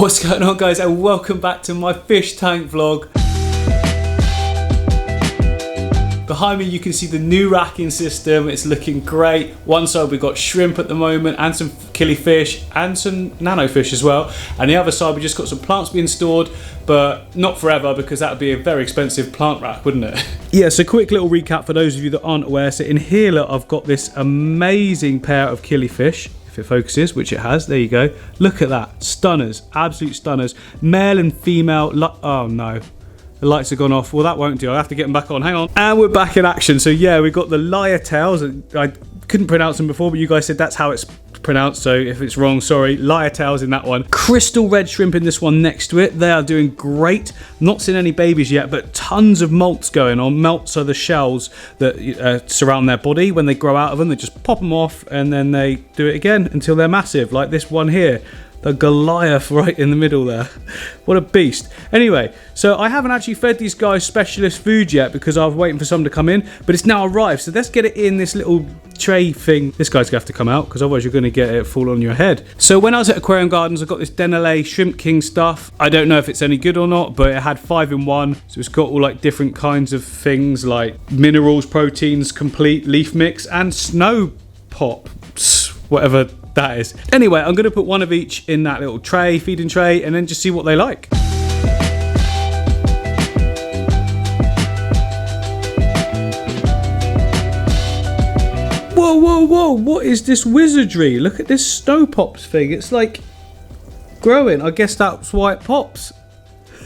What's going on, guys, and welcome back to my fish tank vlog. Behind me you can see the new racking system. It's looking great. One side we've got shrimp at the moment and some killifish and some nano fish as well, and the other side we just got some plants being stored, but not forever because that would be a very expensive plant rack, wouldn't it? Yeah, so quick little recap for those of you that aren't aware. So in here, look, I've got this amazing pair of killifish. If it focuses, which it has, there you go. Look at that, stunners, absolute stunners. Male and female, oh no. The lights have gone off. Well, that won't do. I'll have to get them back on. Hang on. And we're back in action. So yeah, we've got the lyre tails. I couldn't pronounce them before, but you guys said that's how it's pronounced. So if it's wrong, sorry. Lyre tails in that one. Crystal red shrimp in this one next to it. They are doing great. Not seen any babies yet, but tons of molts going on. Melts are the shells that surround their body. When they grow out of them, they just pop them off and then they do it again until they're massive, like this one here. The Goliath right in the middle there. What a beast. Anyway, so I haven't actually fed these guys specialist food yet because I was waiting for someone to come in, but it's now arrived. So let's get it in this little tray thing. This guy's gonna have to come out because otherwise you're gonna get it fall on your head. So when I was at Aquarium Gardens, I got this Denelay Shrimp King stuff. I don't know if it's any good or not, but it had 5 in 1. So it's got all like different kinds of things like minerals, proteins, complete leaf mix, and snow pop, whatever that is. Anyway, I'm going to put one of each in that little tray, feeding tray, and then just see what they like. Whoa, whoa, whoa, what is this wizardry? Look at this snow pops thing. It's like growing. I guess that's why it pops.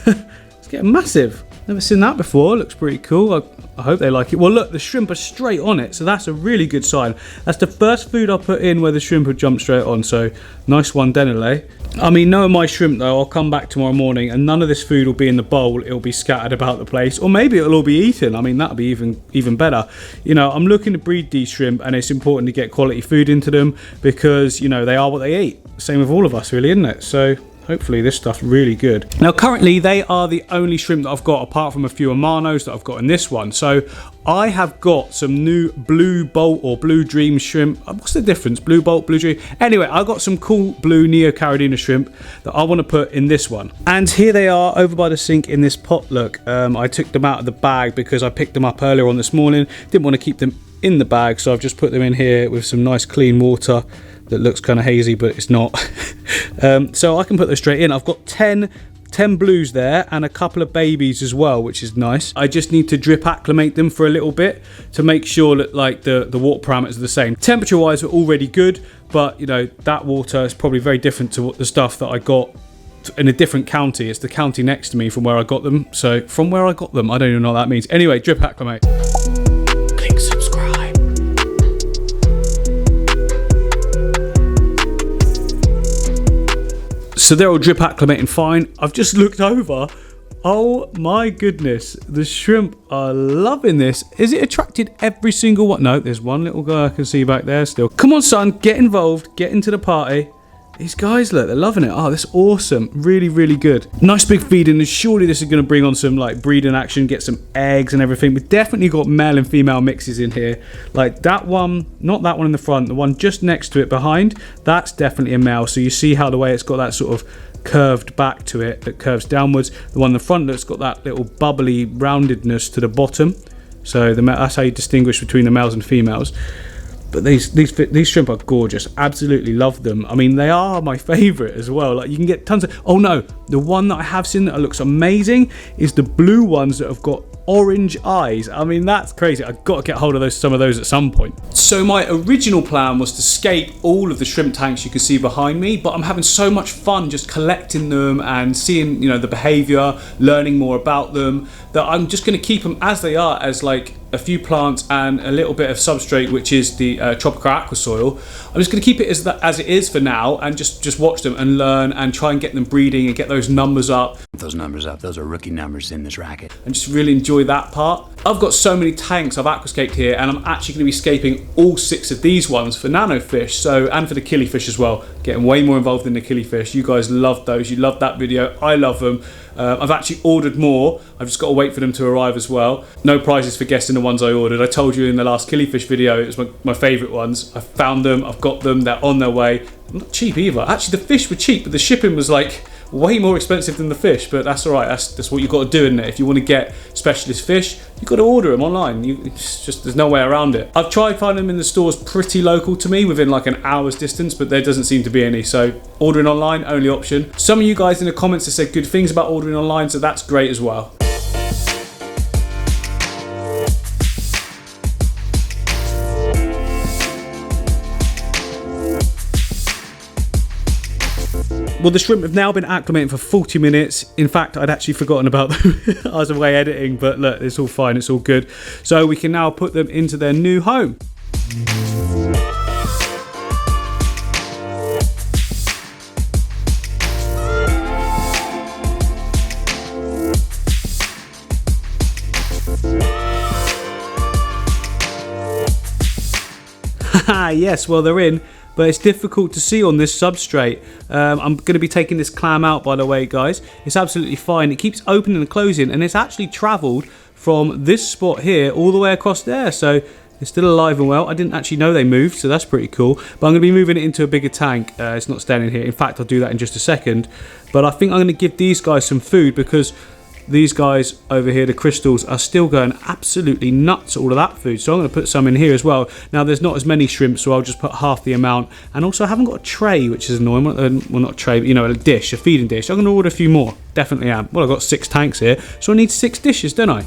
It's getting massive. Never seen that before. Looks pretty cool. I hope they like it. Well, look, the shrimp are straight on it, so that's a really good sign. That's the first food I put in where the shrimp would jump straight on, so nice one, Denelay. I mean, knowing my shrimp, though, I'll come back tomorrow morning and none of this food will be in the bowl. It'll be scattered about the place, or maybe it'll all be eaten. I mean, that'll be even better. You know, I'm looking to breed these shrimp, and it's important to get quality food into them because, you know, they are what they eat. Same with all of us, really, isn't it? So hopefully this stuff's really good. Now currently they are the only shrimp that I've got apart from a few Amanos that I've got in this one. So I have got some new blue bolt or blue dream shrimp. What's the difference? Blue bolt, blue dream? Anyway, I got some cool blue Neocaridina shrimp that I want to put in this one. And here they are over by the sink in this pot. Look, I took them out of the bag because I picked them up earlier on this morning. Didn't want to keep them in the bag, so I've just put them in here with some nice clean water that looks kind of hazy, but it's not. So I can put those straight in. I've got 10 blues there and a couple of babies as well, which is nice. I just need to drip acclimate them for a little bit to make sure that like the water parameters are the same. Temperature wise are already good, but you know, that water is probably very different to the stuff that I got in a different county. It's the county next to me from where I got them. So from where I got them, I don't even know what that means. Anyway, drip acclimate. Click subscribe. So they're all drip acclimating fine. I've just looked over. Oh my goodness, the shrimp are loving this. Is it attracted every single one? No, there's one little guy I can see back there still. Come on, son, get involved, get into the party. These guys, look, they're loving it. Oh, that's awesome. Really, really good. Nice big feeding, and surely this is going to bring on some like breeding action, get some eggs and everything. We've definitely got male and female mixes in here. Like that one, not that one in the front, the one just next to it behind, that's definitely a male. So you see how the way it's got that sort of curved back to it that curves downwards. The one in the front that's got that little bubbly roundedness to the bottom. So that's how you distinguish between the males and females. But these shrimp are gorgeous. Absolutely love them. I mean, they are my favorite as well. Like, you can get tons of... Oh no, the one that I have seen that looks amazing is the blue ones that have got orange eyes. I mean, that's crazy. I've got to get hold of some of those at some point. So my original plan was to scape all of the shrimp tanks you can see behind me, but I'm having so much fun just collecting them and seeing, you know, the behavior, learning more about them, that I'm just going to keep them as they are, as like a few plants and a little bit of substrate, which is the tropical aquasoil. I'm just going to keep it as it is for now, and just watch them and learn and try and get them breeding and get those numbers up. Those numbers up. Those are rookie numbers in this racket. And just really enjoy that part. I've got so many tanks I've aquascaped here, and I'm actually going to be scaping all 6 of these ones for nano fish, and for the killifish as well. Getting way more involved in the killifish. You guys loved those. You loved that video. I love them. I've actually ordered more. I've just got to wait for them to arrive as well. No prizes for guessing the ones I ordered. I told you in the last killifish video it was my favourite ones. I found them, I've got them, they're on their way. Not cheap either. Actually, the fish were cheap, but the shipping was like way more expensive than the fish, but that's all right. That's what you've got to do, isn't it? If you want to get specialist fish, you've got to order them online. It's just, there's no way around it. I've tried finding them in the stores pretty local to me, within like an hour's distance, but there doesn't seem to be any. So ordering online, only option. Some of you guys in the comments have said good things about ordering online, so that's great as well. Well, the shrimp have now been acclimating for 40 minutes. In fact, I'd actually forgotten about them. I was away editing, but look, it's all fine, it's all good. So we can now put them into their new home. Haha, yes, well, they're in. But it's difficult to see on this substrate. I'm going to be taking this clam out, by the way, guys. It's absolutely fine. It keeps opening and closing, and it's actually travelled from this spot here all the way across there. So it's still alive and well. I didn't actually know they moved, so that's pretty cool. But I'm going to be moving it into a bigger tank. It's not staying in here. In fact, I'll do that in just a second. But I think I'm going to give these guys some food, because these guys over here, the crystals, are still going absolutely nuts, all of that food. So I'm going to put some in here as well. Now, there's not as many shrimp, so I'll just put half the amount. And also, I haven't got a tray, which is annoying. Well, not a tray, but, you know, a dish, a feeding dish. I'm going to order a few more. Definitely am. Well, I've got 6 tanks here, so I need 6 dishes, don't I?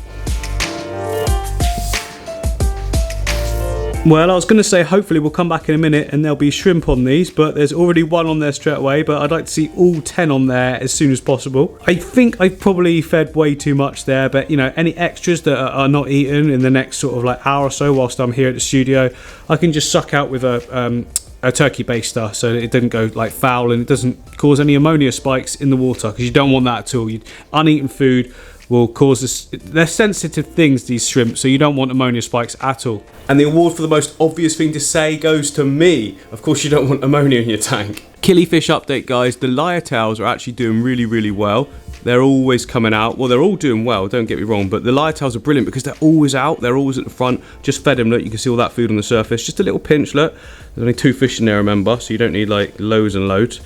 Well, I was going to say hopefully we'll come back in a minute and there'll be shrimp on these, but there's already 1 on there straight away, but I'd like to see all 10 on there as soon as possible. I think I've probably fed way too much there, but you know, any extras that are not eaten in the next sort of like hour or so whilst I'm here at the studio, I can just suck out with a turkey baster so that it doesn't go like foul and it doesn't cause any ammonia spikes in the water, because you don't want that at all. Uneaten food will cause this. They're sensitive things, these shrimp, so you don't want ammonia spikes at all. And the award for the most obvious thing to say goes to me. Of course, you don't want ammonia in your tank. Killifish update, guys. The lyre tails are actually doing really, really well. They're always coming out. Well, they're all doing well, don't get me wrong, but the lyre tails are brilliant because they're always out. They're always at the front. Just fed them, look, you can see all that food on the surface. Just a little pinch, look. There's only 2 fish in there, remember, so you don't need like loads and loads.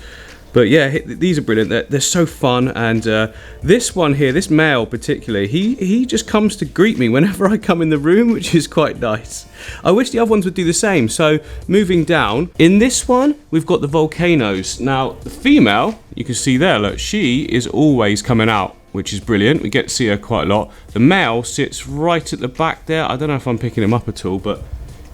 But yeah, these are brilliant. They're so fun. And this one here, this male particularly, he just comes to greet me whenever I come in the room, which is quite nice. I wish the other ones would do the same. So moving down, in this one, we've got the volcanoes. Now, the female, you can see there, look, she is always coming out, which is brilliant. We get to see her quite a lot. The male sits right at the back there. I don't know if I'm picking him up at all, but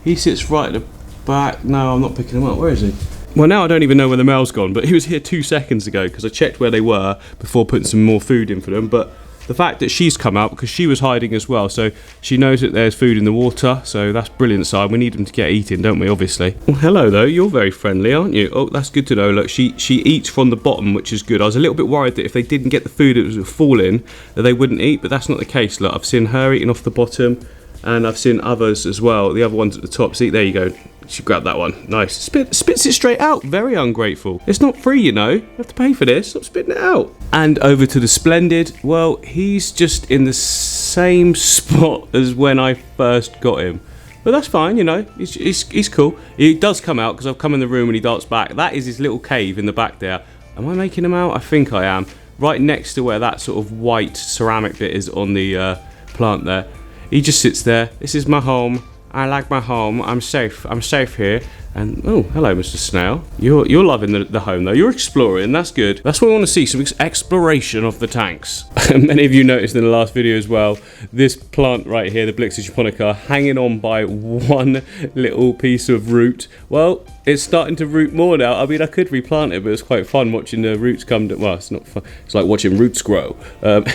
he sits right at the back. No, I'm not picking him up. Where is he? Well, now I don't even know where the male's gone, but he was here 2 seconds ago because I checked where they were before putting some more food in for them. But the fact that she's come out, because she was hiding as well, so she knows that there's food in the water, so that's brilliant side. We need them to get eating, don't we, obviously? Well, hello, though. You're very friendly, aren't you? Oh, that's good to know. Look, she eats from the bottom, which is good. I was a little bit worried that if they didn't get the food that was falling, that they wouldn't eat, but that's not the case. Look, I've seen her eating off the bottom, and I've seen others as well. The other ones at the top. See, there you go. She grabbed that one. Nice. Spits it straight out. Very ungrateful. It's not free, you know. You have to pay for this. Stop spitting it out. And over to the Splendid. Well, he's just in the same spot as when I first got him. But that's fine, you know. He's cool. He does come out because I've come in the room and he darts back. That is his little cave in the back there. Am I making him out? I think I am. Right next to where that sort of white ceramic bit is on the plant there. He just sits there. This is my home. I like my home. I'm safe. I'm safe here. And oh, hello, Mr. Snail. You're loving the home though. You're exploring. That's good. That's what we want to see. Some exploration of the tanks. Many of you noticed in the last video as well. This plant right here, the Blixia japonica, hanging on by one little piece of root. Well, it's starting to root more now. I mean, I could replant it, but it's quite fun watching the roots come. Well, it's not fun. It's like watching roots grow. What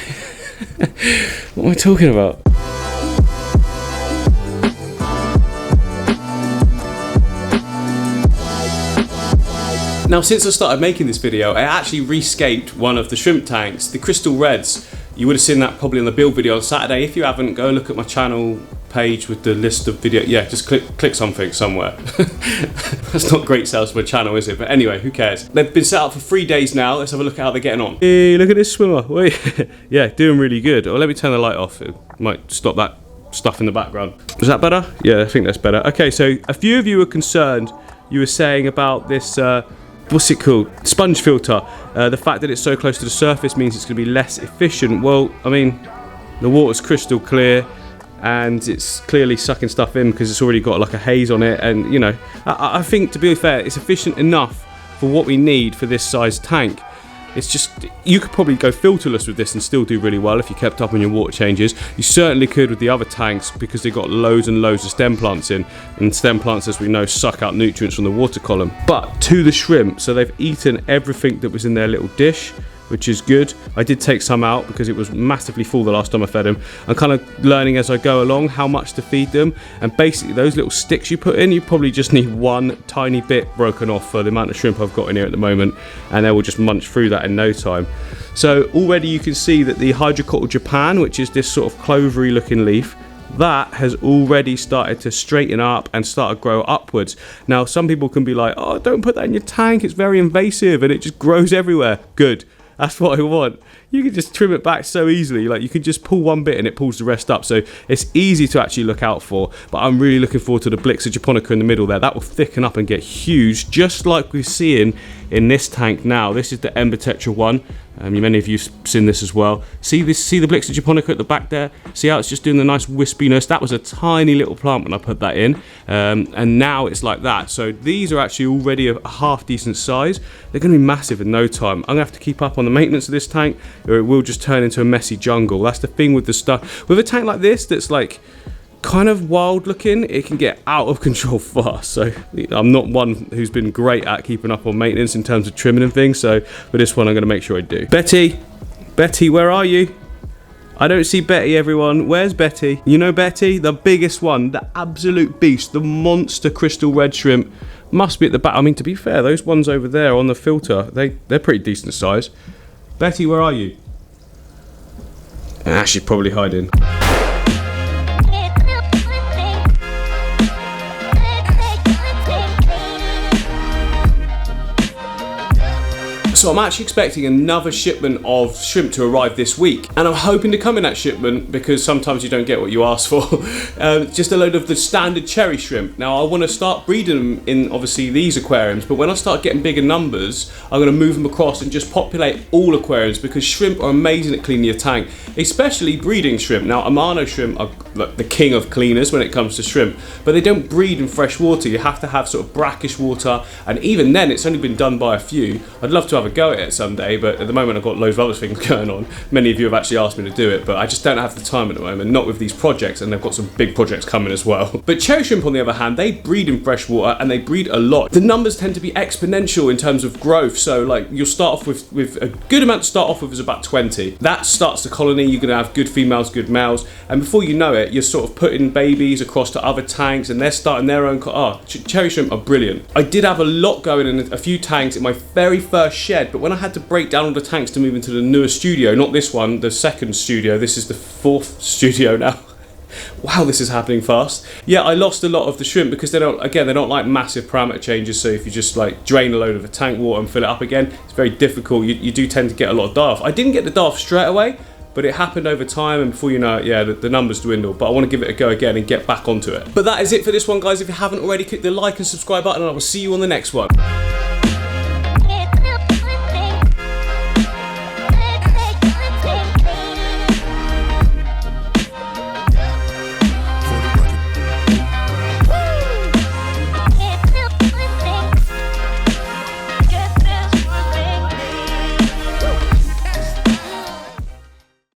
am I talking about? Now, since I started making this video, I actually rescaped one of the shrimp tanks, the Crystal Reds. You would have seen that probably on the build video on Saturday. If you haven't, go look at my channel page with the list of video. Yeah, just click something somewhere. That's not great sales for a channel, is it? But anyway, who cares? They've been set up for 3 days now. Let's have a look at how they're getting on. Hey, look at this swimmer. Wait. Yeah, doing really good. Oh, let me turn the light off. It might stop that stuff in the background. Is that better? Yeah, I think that's better. Okay, so a few of you were concerned. You were saying about this what's it called? Sponge filter. The fact that it's so close to the surface means it's going to be less efficient. Well, I mean, the water's crystal clear and it's clearly sucking stuff in because it's already got like a haze on it, and you know, I think, to be fair, it's efficient enough for what we need for this size tank. It's just, you could probably go filterless with this and still do really well if you kept up on your water changes. You certainly could with the other tanks because they've got loads and loads of stem plants in, and stem plants, as we know, suck out nutrients from the water column. But to the shrimp, so they've eaten everything that was in their little dish, which is good. I did take some out because it was massively full the last time I fed them. I'm kind of learning as I go along how much to feed them, and basically those little sticks you put in, you probably just need one tiny bit broken off for the amount of shrimp I've got in here at the moment, and they will just munch through that in no time. So already you can see that the Hydrocotyle Japan, which is this sort of clovery looking leaf, that has already started to straighten up and start to grow upwards. Now some people can be like, oh, don't put that in your tank, it's very invasive and it just grows everywhere. Good. That's what I want. You can just trim it back so easily. Like, you can just pull one bit and it pulls the rest up. So it's easy to actually look out for. But I'm really looking forward to the Blixa japonica in the middle there. That will thicken up and get huge, just like we're seeing in this tank now. This is the Ember Tetra one. Many of you have seen this as well. See the Blixa japonica at the back there? See how it's just doing the nice wispiness? That was a tiny little plant when I put that in. And now it's like that. So these are actually already a half decent size. They're going to be massive in no time. I'm going to have to keep up on the maintenance of this tank, or it will just turn into a messy jungle. That's the thing with the stuff. With a tank like this that's like kind of wild looking, it can get out of control fast. So I'm not one who's been great at keeping up on maintenance in terms of trimming and things, so for this one I'm going to make sure I do. Betty, where are you? I don't see Betty, everyone. Where's Betty? You know Betty? The biggest one, the absolute beast, the monster crystal red shrimp must be at the back. I mean, to be fair, those ones over there on the filter, they're pretty decent size. Betty, where are you? Ah, she's probably hiding. So I'm actually expecting another shipment of shrimp to arrive this week, and I'm hoping to come in that shipment because sometimes you don't get what you ask for. Just a load of the standard cherry shrimp. Now I want to start breeding them in obviously these aquariums, but when I start getting bigger numbers, I'm going to move them across and just populate all aquariums, because shrimp are amazing at cleaning your tank, especially breeding shrimp. Now Amano shrimp are like the king of cleaners when it comes to shrimp, but they don't breed in fresh water. You have to have sort of brackish water, and even then it's only been done by a few. I'd love to have a go at it someday, but at the moment I've got loads of other things going on. Many of you have actually asked me to do it, but I just don't have the time at the moment, not with these projects, and they've got some big projects coming as well. But cherry shrimp, on the other hand, they breed in fresh water, and they breed a lot. The numbers tend to be exponential in terms of growth, so like you'll start off with a good amount to start off with is about 20. That starts the colony, you're going to have good females, good males, and before you know it, you're sort of putting babies across to other tanks, and they're starting their own. Cherry shrimp are brilliant. I did have a lot going in a few tanks in my very first shed, but when I had to break down all the tanks to move into the newer studio, not this one, the second studio, this is the fourth studio now. Wow, this is happening fast. Yeah, I lost a lot of the shrimp because they don't like massive parameter changes, so if you just like drain a load of the tank water and fill it up again, it's very difficult. You do tend to get a lot of die-off. I didn't get the die-off straight away, but it happened over time, and before you know it, yeah, the numbers dwindle. But I want to give it a go again and get back onto it. But that is it for this one, guys. If you haven't already, click the like and subscribe button, and I will see you on the next one.